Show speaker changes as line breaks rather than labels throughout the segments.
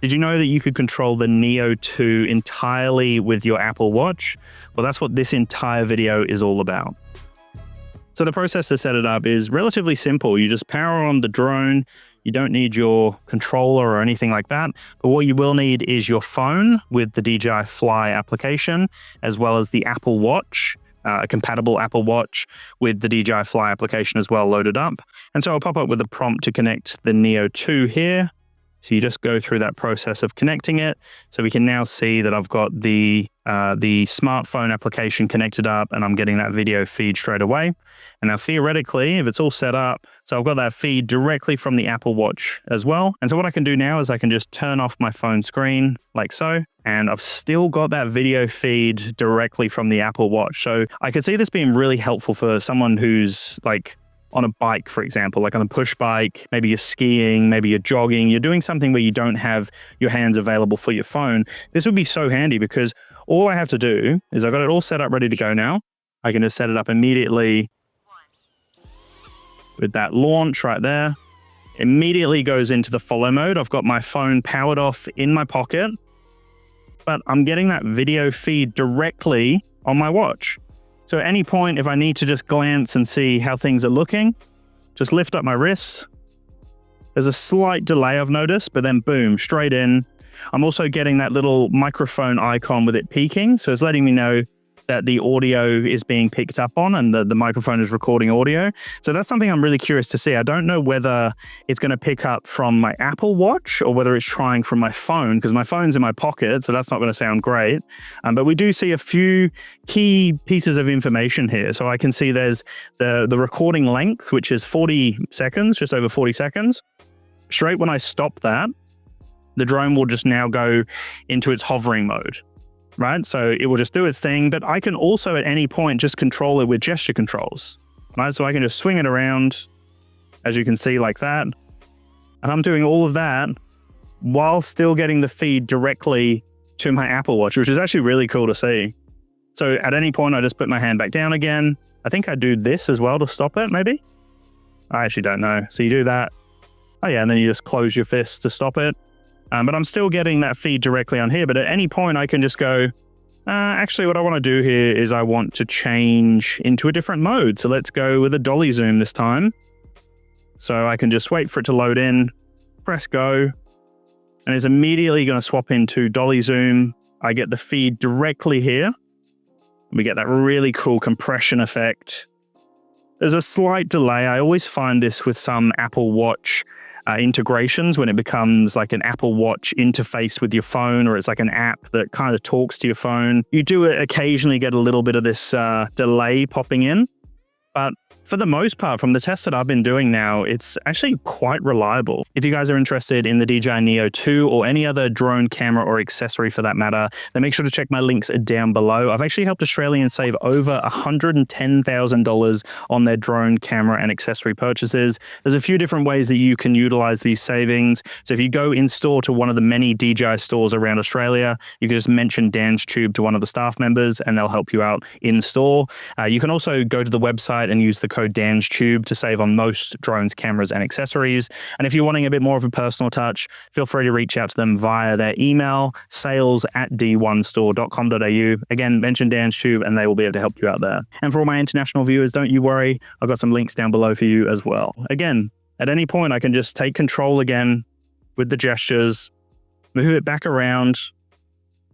Did you know that you could control the Neo 2 entirely with your Apple Watch? Well, that's what this entire video is all about. So the process to set it up is relatively simple. You just power on the drone. You don't need your controller or anything like that. But what you will need is your phone with the DJI Fly application, as well as the Apple Watch, a compatible Apple Watch with the DJI Fly application as well loaded up. And so I'll pop up with a prompt to connect the Neo 2 here. So you just go through that process of connecting it. So we can now see that I've got the smartphone application connected up and I'm getting that video feed straight away. And now theoretically, if it's all set up, so I've got that feed directly from the Apple Watch as well. And so what I can do now is I can just turn off my phone screen like so, and I've still got that video feed directly from the Apple Watch. So I could see this being really helpful for someone who's like on a bike, for example, like on a push bike, maybe you're skiing, maybe you're jogging, you're doing something where you don't have your hands available for your phone. This would be so handy because all I have to do is I've got it all set up ready to go now. I can just set it up immediately with that launch right there. Immediately goes into the follow mode. I've got my phone powered off in my pocket, but I'm getting that video feed directly on my watch. So at any point, if I need to just glance and see how things are looking, just lift up my wrist. There's a slight delay I've noticed, but then boom, straight in. I'm also getting that little microphone icon with it peaking. So it's letting me know that the audio is being picked up on and the microphone is recording audio. So that's something I'm really curious to see. I don't know whether it's going to pick up from my Apple Watch or whether it's trying from my phone, because my phone's in my pocket, so that's not going to sound great. But we do see a few key pieces of information here. So I can see there's the recording length, which is 40 seconds, just over 40 seconds. Straight when I stop that, the drone will just now go into its hovering mode. Right? So it will just do its thing, but I can also at any point just control it with gesture controls, right? So I can just swing it around, as you can see, like that. And I'm doing all of that while still getting the feed directly to my Apple Watch, which is actually really cool to see. So at any point, I just put my hand back down again. I think I do this as well to stop it, maybe? I actually don't know. So you do that. Oh yeah, and then you just close your fist to stop it. But I'm still getting that feed directly on here. But at any point, I can just go, actually, what I want to do here is I want to change into a different mode. So let's go with a dolly zoom this time. So I can just wait for it to load in, press go, and it's immediately going to swap into dolly zoom. I get the feed directly here. We get that really cool compression effect. There's a slight delay. I always find this with some Apple Watch integrations when it becomes like an Apple Watch interface with your phone, or it's like an app that kind of talks to your phone. You do occasionally get a little bit of this delay popping in, but for the most part, from the test that I've been doing now, it's actually quite reliable. If you guys are interested in the DJI Neo 2 or any other drone camera or accessory for that matter, then make sure to check my links down below. I've actually helped Australians save over $110,000 on their drone camera and accessory purchases. There's a few different ways that you can utilize these savings. So if you go in store to one of the many DJI stores around Australia, you can just mention DansTube to one of the staff members and they'll help you out in store. You can also go to the website and use the code DansTube to save on most drones, cameras, and accessories. And if you're wanting a bit more of a personal touch, feel free to reach out to them via their email, sales@d1store.com.au. Again, mention DansTube and they will be able to help you out there. And for all my international viewers, don't you worry, I've got some links down below for you as well. Again, at any point, I can just take control again with the gestures, move it back around,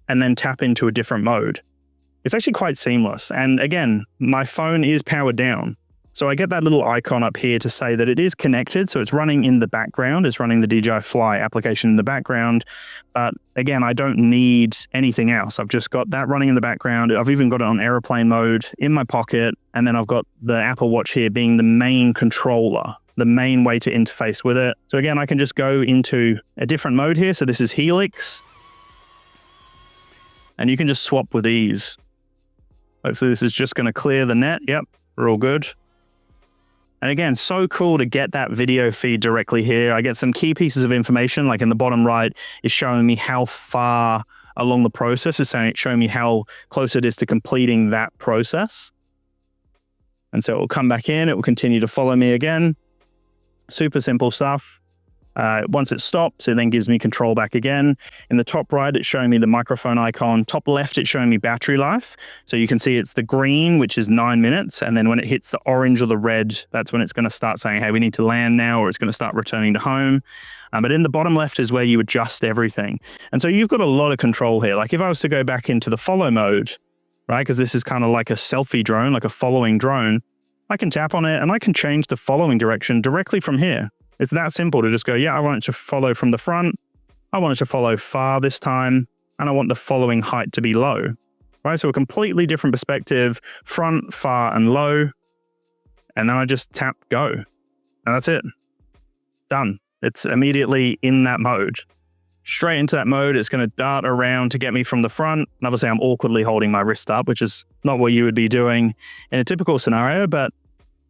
and then tap into a different mode. It's actually quite seamless. And again, my phone is powered down. So I get that little icon up here to say that it is connected. So it's running in the background. It's running the DJI Fly application in the background. But again, I don't need anything else. I've just got that running in the background. I've even got it on airplane mode in my pocket. And then I've got the Apple Watch here being the main controller, the main way to interface with it. So again, I can just go into a different mode here. So this is Helix. And you can just swap with ease. Hopefully this is just going to clear the net. Yep, we're all good. And again, so cool to get that video feed directly here. I get some key pieces of information, like in the bottom right is showing me how far along the process. It's showing me how close it is to completing that process. And so it will come back in, it will continue to follow me again. Super simple stuff. Once it stops, it then gives me control back again. In the top right, it's showing me the microphone icon. Top left, it's showing me battery life. So you can see it's the green, which is 9 minutes. And then when it hits the orange or the red, that's when it's going to start saying, hey, we need to land now, or it's going to start returning to home. But in the bottom left is where you adjust everything. And so you've got a lot of control here. Like if I was to go back into the follow mode, right, because this is kind of like a selfie drone, like a following drone, I can tap on it and I can change the following direction directly from here. It's that simple to just go, yeah, I want it to follow from the front. I want it to follow far this time. And I want the following height to be low, right? So a completely different perspective, front, far, and low. And then I just tap go. And that's it. Done. It's immediately in that mode. Straight into that mode, it's going to dart around to get me from the front. And obviously I'm awkwardly holding my wrist up, which is not what you would be doing in a typical scenario. But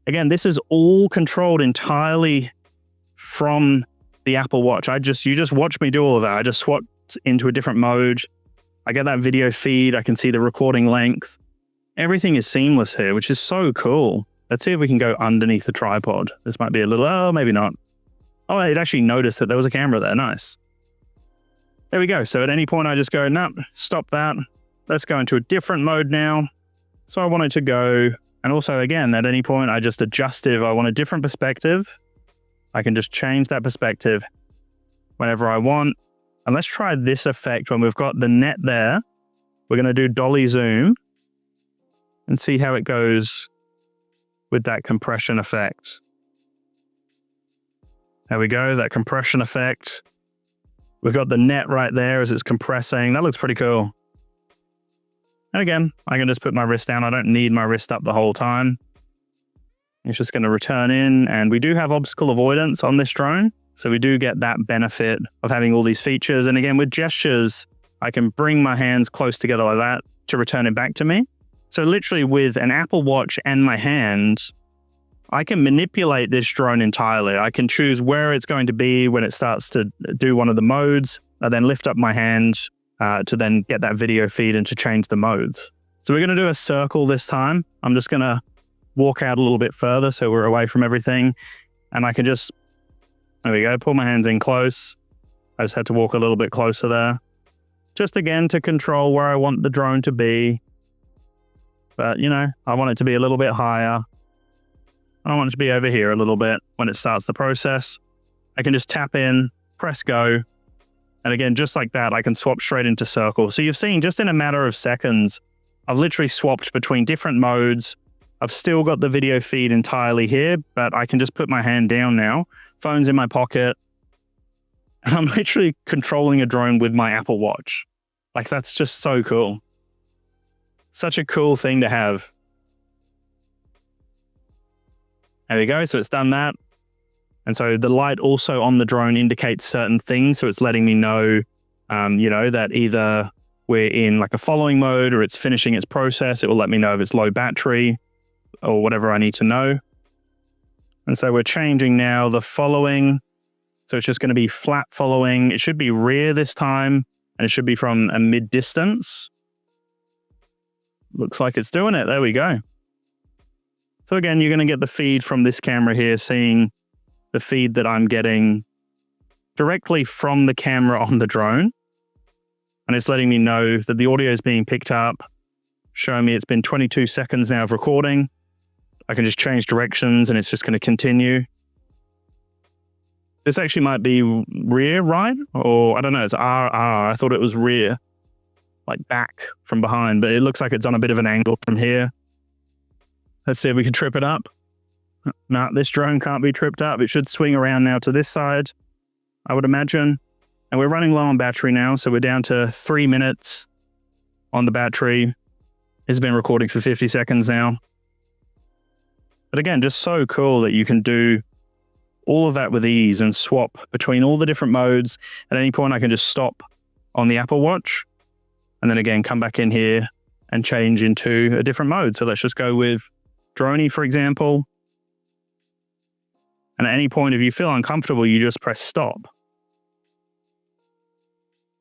again, this is all controlled entirely from the Apple Watch. You just watch me do all of that. I just swapped into a different mode. I get that video feed. I can see the recording length. Everything is seamless here, which is so cool. Let's see if we can go underneath the tripod. This might be a little, oh, maybe not. Oh, it actually noticed that there was a camera there. Nice. There we go. So at any point I just go, no, stop that. Let's go into a different mode now. So I want it to go. And also again, at any point I just adjust if I want a different perspective. I can just change that perspective whenever I want. And let's try this effect when we've got the net there. We're going to do dolly zoom and see how it goes with that compression effect. There we go, that compression effect. We've got the net right there as it's compressing. That looks pretty cool. And again, I can just put my wrist down. I don't need my wrist up the whole time. It's just going to return in, and we do have obstacle avoidance on this drone. So we do get that benefit of having all these features. And again, with gestures, I can bring my hands close together like that to return it back to me. So literally with an Apple Watch and my hand, I can manipulate this drone entirely. I can choose where it's going to be when it starts to do one of the modes. I then lift up my hand to then get that video feed and to change the modes. So we're going to do a circle this time. I'm just going to walk out a little bit further so we're away from everything. And I can just, there we go, pull my hands in close. I just had to walk a little bit closer there. Just again to control where I want the drone to be. But you know, I want it to be a little bit higher. I want it to be over here a little bit when it starts the process. I can just tap in, press go. And again, just like that, I can swap straight into circle. So you've seen just in a matter of seconds, I've literally swapped between different modes. I've still got the video feed entirely here, but I can just put my hand down now. Phone's in my pocket. And I'm literally controlling a drone with my Apple Watch. Like, that's just so cool. Such a cool thing to have. There we go. So it's done that. And so the light also on the drone indicates certain things. So it's letting me know, you know, that either we're in like a following mode or it's finishing its process. It will let me know if it's low battery or whatever I need to know. And so we're changing now the following. So it's just going to be flat following. It should be rear this time, and it should be from a mid distance. Looks like it's doing it. There we go. So again, you're going to get the feed from this camera here, seeing the feed that I'm getting directly from the camera on the drone. And it's letting me know that the audio is being picked up, showing me it's been 22 seconds now of recording. I can just change directions and it's just going to continue. This actually might be rear, right? Or I don't know, it's RR. I thought it was rear, like back from behind, but it looks like it's on a bit of an angle from here. Let's see if we can trip it up. No, this drone can't be tripped up. It should swing around now to this side, I would imagine. And we're running low on battery now, so we're down to 3 minutes on the battery. It's been recording for 50 seconds now. But again, just so cool that you can do all of that with ease and swap between all the different modes. At any point, I can just stop on the Apple Watch and then again, come back in here and change into a different mode. So let's just go with droney, for example. And at any point, if you feel uncomfortable, you just press stop.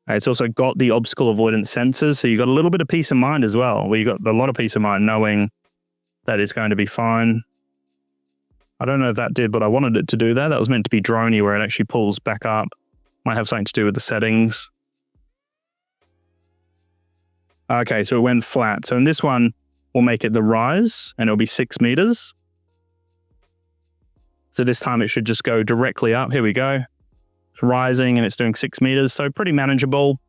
It's also got the obstacle avoidance sensors, so you've got a little bit of peace of mind as well, where you've got a lot of peace of mind knowing that it's going to be fine. I don't know if that did what I wanted it to do there. That was meant to be droney where it actually pulls back up. Might have something to do with the settings. Okay, so it went flat. So in this one, we'll make it the rise and it'll be 6 meters. So this time it should just go directly up. Here we go. It's rising and it's doing 6 meters. So pretty manageable.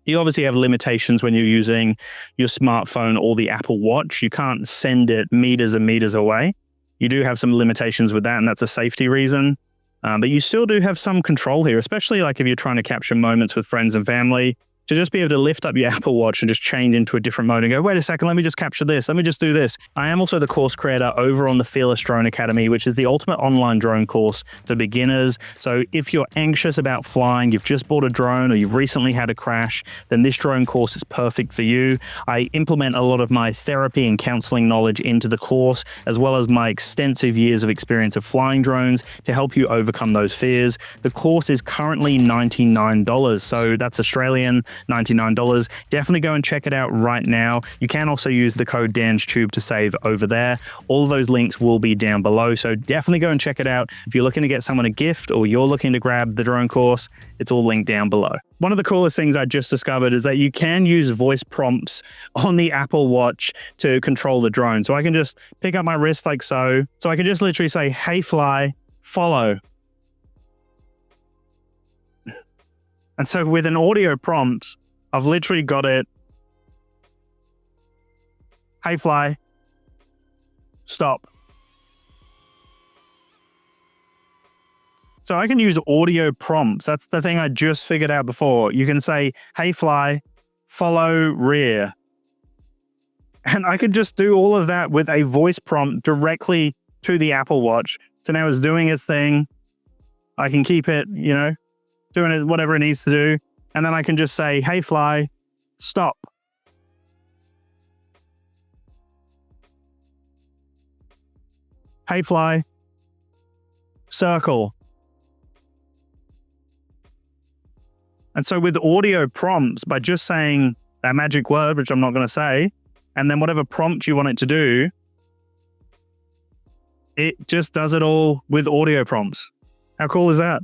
You obviously have limitations when you're using your smartphone or the Apple Watch. You can't send it meters and meters away. You do have some limitations with that, and that's a safety reason. But you still do have some control here, especially like if you're trying to capture moments with friends and family. To just be able to lift up your Apple Watch and just change into a different mode and go, wait a second, let me just capture this. Let me just do this. I am also the course creator over on the Fearless Drone Academy, which is the ultimate online drone course for beginners. So if you're anxious about flying, you've just bought a drone or you've recently had a crash, then this drone course is perfect for you. I implement a lot of my therapy and counseling knowledge into the course, as well as my extensive years of experience of flying drones to help you overcome those fears. The course is currently $99. So that's Australian, $99. Definitely go and check it out right now. You can also use the code DansTube to save over there. All of those links will be down below, so definitely go and check it out. If you're looking to get someone a gift or you're looking to grab the drone course, it's all linked down below. One of the coolest things I just discovered is that you can use voice prompts on the Apple Watch to control the drone. So I can just pick up my wrist like so. So I can just literally say, hey fly, follow. And so with an audio prompt, I've literally got it. Hey fly, stop. So I can use audio prompts. That's the thing I just figured out before. You can say, hey fly, follow rear. And I could just do all of that with a voice prompt directly to the Apple Watch. So now it's doing its thing. I can keep it, you know, doing it, whatever it needs to do. And then I can just say, hey fly, stop. Hey fly, circle. And so with audio prompts, by just saying that magic word, which I'm not going to say, and then whatever prompt you want it to do, it just does it all with audio prompts. How cool is that?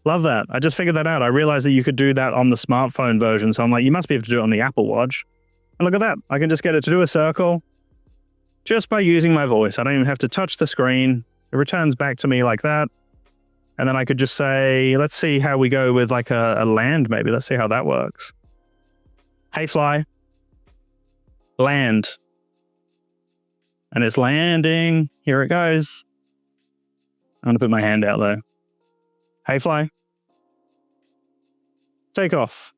Love that. I just figured that out. I realized that you could do that on the smartphone version. So I'm like, you must be able to do it on the Apple Watch. And look at that. I can just get it to do a circle just by using my voice. I don't even have to touch the screen. It returns back to me like that. And then I could just say, let's see how we go with like a land maybe. Let's see how that works. Hey fly, land. And it's landing. Here it goes. I'm gonna put my hand out though. Hey fly, take off.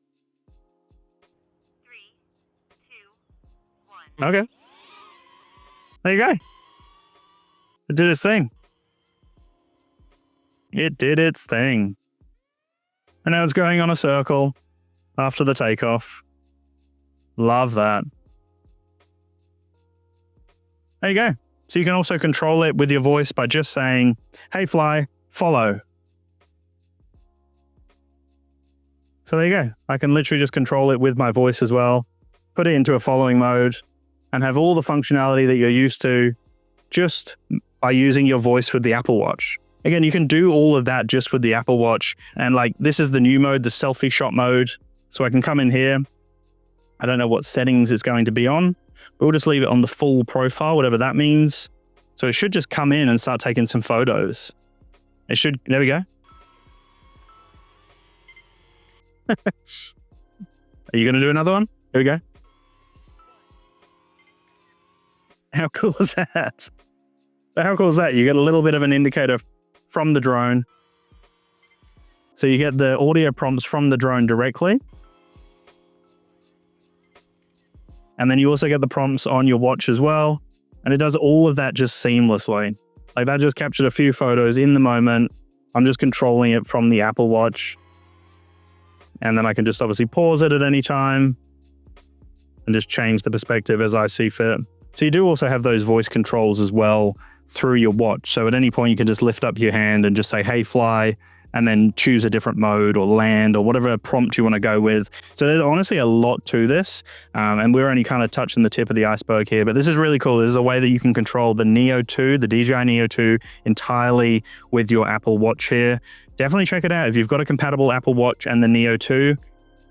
3, 2, 1.
Okay. There you go. It did its thing. It did its thing. And now it's going on a circle after the takeoff. Love that. There you go. So you can also control it with your voice by just saying, hey fly, follow. So there you go. I can literally just control it with my voice as well, put it into a following mode, and have all the functionality that you're used to just by using your voice with the Apple Watch. Again, you can do all of that just with the Apple Watch. And like, this is the new mode, the selfie shot mode. So I can come in here. I don't know what settings it's going to be on, but we'll just leave it on the full profile, whatever that means. So it should just come in and start taking some photos. It should, there we go. Are you going to do another one? Here we go. How cool is that? How cool is that? You get a little bit of an indicator from the drone. So you get the audio prompts from the drone directly. And then you also get the prompts on your watch as well. And it does all of that just seamlessly. Like that just captured a few photos in the moment. I'm just controlling it from the Apple Watch. And then I can just obviously pause it at any time and just change the perspective as I see fit. So you do also have those voice controls as well through your watch. So at any point you can just lift up your hand and just say, hey fly, and then choose a different mode or land or whatever prompt you want to go with. So there's honestly a lot to this, and we're only kind of touching the tip of the iceberg here, but this is really cool. This is a way that you can control the Neo 2, the DJI Neo 2 entirely with your Apple Watch here. Definitely check it out. If you've got a compatible Apple Watch and the Neo 2,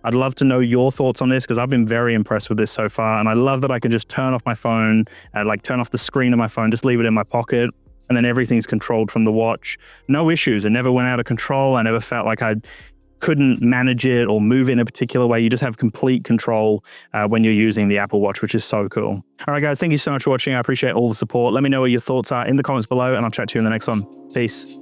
I'd love to know your thoughts on this because I've been very impressed with this so far. And I love that I can just turn off my phone, like turn off the screen of my phone, just leave it in my pocket, and then everything's controlled from the watch. No issues. It never went out of control. I never felt like I couldn't manage it or move it in a particular way. You just have complete control when you're using the Apple Watch, which is so cool. All right, guys, thank you so much for watching. I appreciate all the support. Let me know what your thoughts are in the comments below, and I'll chat to you in the next one. Peace.